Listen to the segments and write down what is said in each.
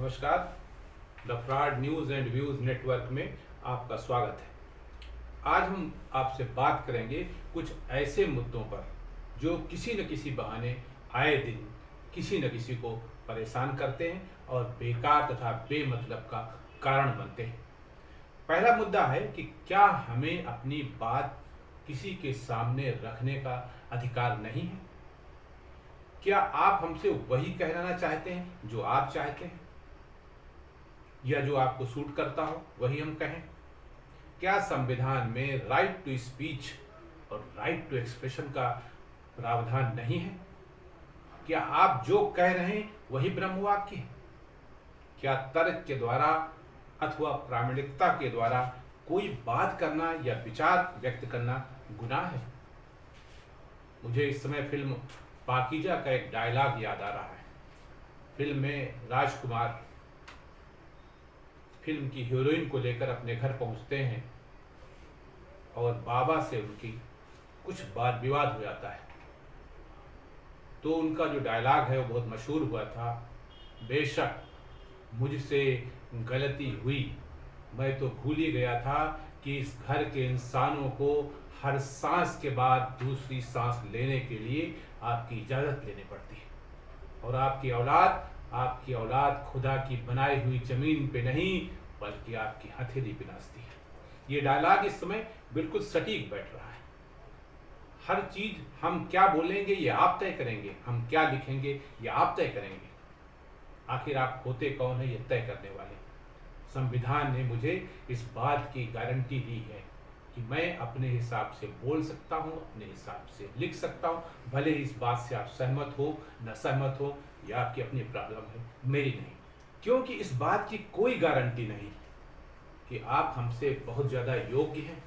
नमस्कार। The fraud news and views network में आपका स्वागत है। आज हम आपसे बात करेंगे कुछ ऐसे मुद्दों पर जो किसी न किसी बहाने आए दिन किसी न किसी को परेशान करते हैं और बेकार तथा बेमतलब का कारण बनते हैं। पहला मुद्दा है कि क्या हमें अपनी बात किसी के सामने रखने का अधिकार नहीं है? क्या आप हमसे वही कहना चाहते हैं जो आप चाहते हैं, या जो आपको सूट करता हो वही हम कहें? क्या संविधान में राइट टू स्पीच और राइट टू एक्सप्रेशन का प्रावधान नहीं है? क्या आप जो कह रहे हैं वही ब्रह्म वाक्य है? क्या तर्क के द्वारा अथवा प्रामाणिकता के द्वारा कोई बात करना या विचार व्यक्त करना गुनाह है? मुझे इस समय फिल्म पाकीजा का एक डायलॉग याद आ रहा है। फिल्म में राजकुमार फिल्म की हीरोइन को लेकर अपने घर पहुंचते हैं और बाबा से उनकी कुछ वाद विवाद हो जाता है। तो उनका जो डायलॉग है वो बहुत मशहूर हुआ था, बेशक मुझसे गलती हुई, मैं तो भूल ही गया था कि इस घर के इंसानों को हर सांस के बाद दूसरी सांस लेने के लिए आपकी इजाज़त लेनी पड़ती है, और आपकी औलाद खुदा की बनाई हुई जमीन पे नहीं बल्कि आपकी हथेली पे नाचती है। ये डायलॉग इस समय बिल्कुल सटीक बैठ रहा है। हर चीज हम क्या बोलेंगे ये आप तय करेंगे, हम क्या लिखेंगे ये आप तय करेंगे। आखिर आप होते कौन है ये तय करने वाले? संविधान ने मुझे इस बात की गारंटी दी है कि मैं अपने हिसाब से बोल सकता हूँ, अपने हिसाब से लिख सकता हूँ, भले ही इस बात से आप सहमत हो न सहमत हो, यह आपकी अपनी प्रॉब्लम है, मेरी नहीं। क्योंकि इस बात की कोई गारंटी नहीं कि आप हमसे बहुत ज़्यादा योग्य हैं,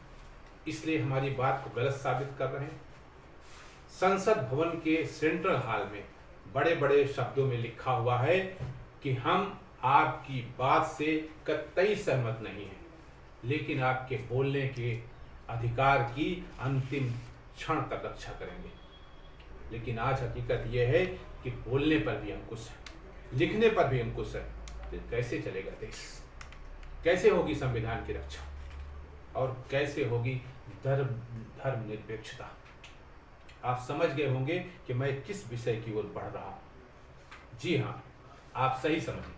इसलिए हमारी बात को गलत साबित कर रहे हैं। संसद भवन के सेंट्रल हॉल में बड़े बड़े शब्दों में लिखा हुआ है कि हम आपकी बात से कतई सहमत नहीं हैं, लेकिन आपके बोलने के अधिकार की अंतिम क्षण तक रक्षा करेंगे। लेकिन आज हकीकत यह है कि बोलने पर भी अंकुश है, लिखने पर भी अंकुश है। फिर कैसे चलेगा देश? कैसे होगी संविधान की रक्षा? और कैसे होगी धर्मनिरपेक्षता? आप समझ गए होंगे कि मैं किस विषय की ओर बढ़ रहा हूं। जी हाँ, आप सही समझे।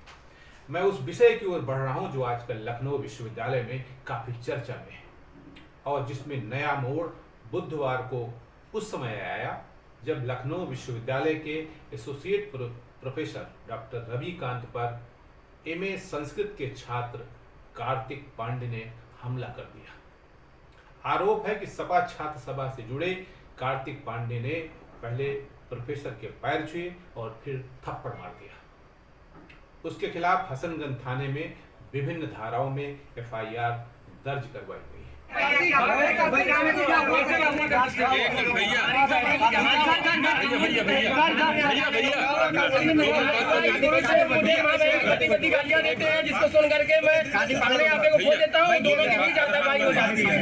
मैं उस विषय की ओर बढ़ रहा हूं जो आजकल लखनऊ विश्वविद्यालय में काफी चर्चा में है, और जिसमें नया मोड़ बुधवार को उस समय आया जब लखनऊ विश्वविद्यालय के एसोसिएट प्रोफेसर डॉक्टर रविकांत पर एमए संस्कृत के छात्र कार्तिक पांडे ने हमला कर दिया। आरोप है कि सपा छात्र सभा से जुड़े कार्तिक पांडे ने पहले प्रोफेसर के पैर छुए और फिर थप्पड़ मार दिया। उसके खिलाफ हसनगंज थाने में विभिन्न धाराओं में एफआईआर दर्ज करवाई गई है। जिसको सुन करके मैं अपने आप को खो देता हूँ, दोनों के बीच हाथापाई हो जाती है।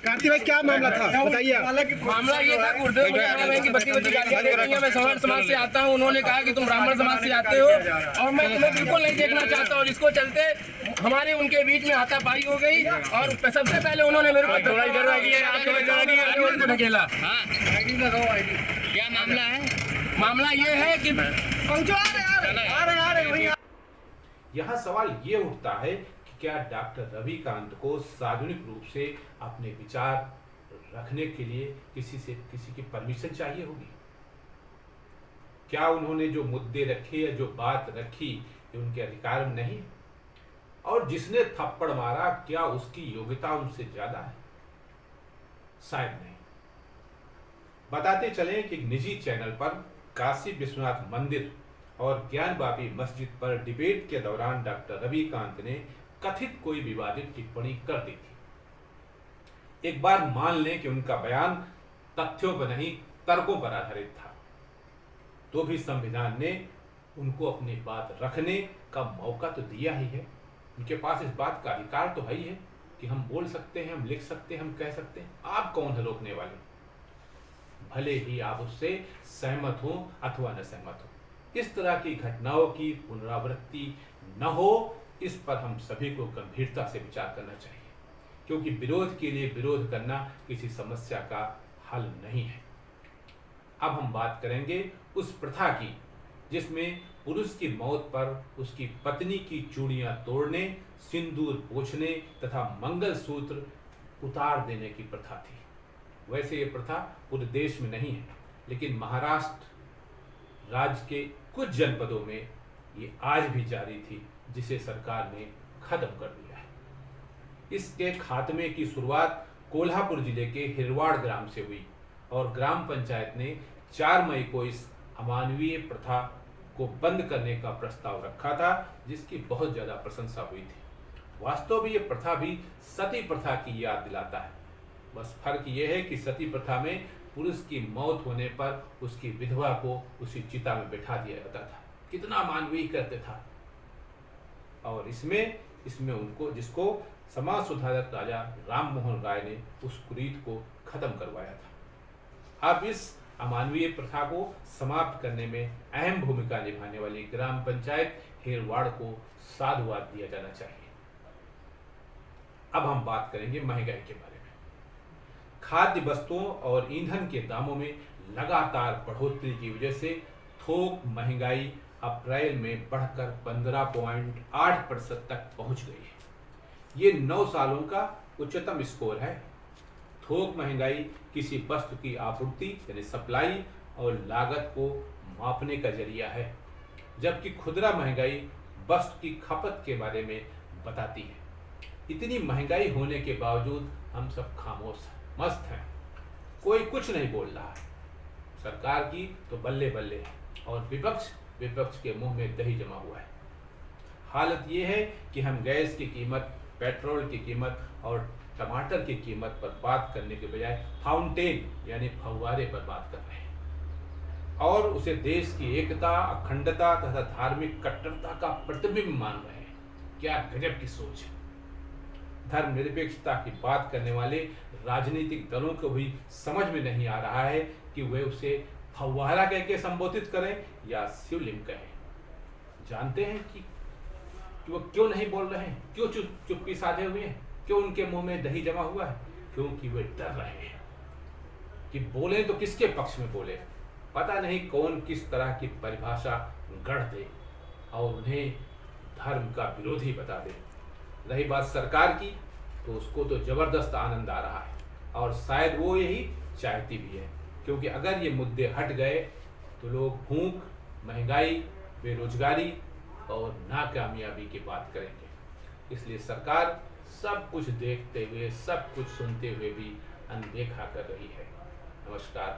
कार्तिक भाई क्या मामला था बताइए। मामला ये था की बच्ची गालियाँ दे रही है। मैं सवर्ण समाज से आता हूँ, उन्होंने कहा कि तुम ब्राह्मण समाज से आते हो और मैं तुम्हें बिल्कुल नहीं देखना चाहता, और इसको चलते हमारे उनके बीच में हाथापाई हो गई। और सबसे पहले उन्होंने मेरे को ढकेला। क्या मामला है? मामला ये है कि यहाँ सवाल ये उठता है कि क्या डॉक्टर रविकांत को सार्वजनिक रूप से अपने विचार रखने के लिए किसी की परमिशन चाहिए होगी? क्या उन्होंने जो मुद्दे रखे या जो बात रखी ये उनके अधिकार में नहीं? और जिसने थप्पड़ मारा क्या उसकी योग्यता उनसे ज्यादा है? शायद नहीं। बताते चलें कि निजी चैनल पर काशी विश्वनाथ मंदिर और ज्ञानवापी मस्जिद पर डिबेट के दौरान डॉक्टर रविकांत ने कथित कोई विवादित टिप्पणी कर दी थी। एक बार मान लें कि उनका बयान तथ्यों पर नहीं तर्कों पर आधारित था, तो भी संविधान ने उनको अपनी बात रखने का मौका तो दिया ही है। उनके पास इस बात का अधिकार तो है ही है कि हम बोल सकते हैं, हम लिख सकते हैं, हम कह सकते हैं। आप कौन है रोकने वाले? भले ही आप उससे सहमत हो अथवा न सहमत हो। इस तरह की घटनाओं की पुनरावृत्ति न हो, इस पर हम सभी को गंभीरता से विचार करना चाहिए, क्योंकि विरोध के लिए विरोध करना किसी समस्या का हल नहीं है। अब हम बात करेंगे उस प्रथा की जिसमें पुरुष की मौत पर उसकी पत्नी की चूड़ियां तोड़ने, सिंदूर पोंछने तथा मंगलसूत्र उतार देने की प्रथा थी। वैसे ये प्रथा पूरे देश में नहीं है, लेकिन महाराष्ट्र राज्य के कुछ जनपदों में ये आज भी जारी थी, जिसे सरकार ने खत्म कर दिया है। इसके खात्मे की शुरुआत कोल्हापुर जिले के हिरवाड़ ग्राम से हुई और ग्राम पंचायत ने 4 मई को इस अमानवीय प्रथा को बंद करने का प्रस्ताव रखा था, जिसकी बहुत ज्यादा प्रशंसा हुई थी। वास्तव में ये प्रथा भी सती प्रथा की याद दिलाता है। बस फर्क ये है कि सती प्रथा में पुरुष की मौत होने पर उसकी विधवा को उसी चिता में बैठा दिया जाता था। कितना मानवीय करते था। और इसमें उनको, जिसको समाज सुधारक राजा राम मोहन राय ने उस कुरीत को खत्म करवाया था। अब इस अमानवीय प्रथा को समाप्त करने में अहम भूमिका निभाने वाली ग्राम पंचायत हिरवाड़ को साधुवाद दिया जाना चाहिए। अब हम बात करेंगे महंगाई के बारे में। खाद्य वस्तुओं और ईंधन के दामों में लगातार बढ़ोतरी की वजह से थोक महंगाई अप्रैल में बढ़कर 15.8% तक पहुंच गई है। ये 9 सालों का उच्चतम स्कोर है। थोक महंगाई किसी वस्तु की आपूर्ति यानी सप्लाई और लागत को मापने का जरिया है, जबकि खुदरा महंगाई वस्तु की खपत के बारे में बताती है। इतनी महंगाई होने के बावजूद हम सब खामोश मस्त हैं, कोई कुछ नहीं बोल रहा है। सरकार की तो बल्ले बल्ले है और विपक्ष के मुंह में दही जमा हुआ है। हालत ये है कि हम गैस की कीमत, पेट्रोल की कीमत और टमाटर की कीमत पर बात करने के बजाय फाउंटेन यानी फव्वारे पर बात कर रहे हैं और उसे देश की एकता, अखंडता तथा धार्मिक कट्टरता का प्रतिबिंब मान रहे हैं। क्या गजब की सोच है। धर्मनिरपेक्षता की बात करने वाले राजनीतिक दलों को भी समझ में नहीं आ रहा है कि वे उसे फव्वारा कह के संबोधित करें या शिवलिंग कहें। जानते हैं कि वो क्यों नहीं बोल रहे हैं, क्यों चुप्पी साधे हुए हैं, क्यों उनके मुंह में दही जमा हुआ है? क्योंकि वे डर रहे हैं कि बोले तो किसके पक्ष में बोले। पता नहीं कौन किस तरह की परिभाषा गढ़ दे और उन्हें धर्म का विरोधी बता दे। रही बात सरकार की, तो उसको तो जबरदस्त आनंद आ रहा है और शायद वो यही चाहती भी है, क्योंकि अगर ये मुद्दे हट गए तो लोग भूख, महंगाई, बेरोजगारी और नाकामयाबी की बात करेंगे। इसलिए सरकार सब कुछ देखते हुए, सब कुछ सुनते हुए भी अनदेखा कर रही है। नमस्कार।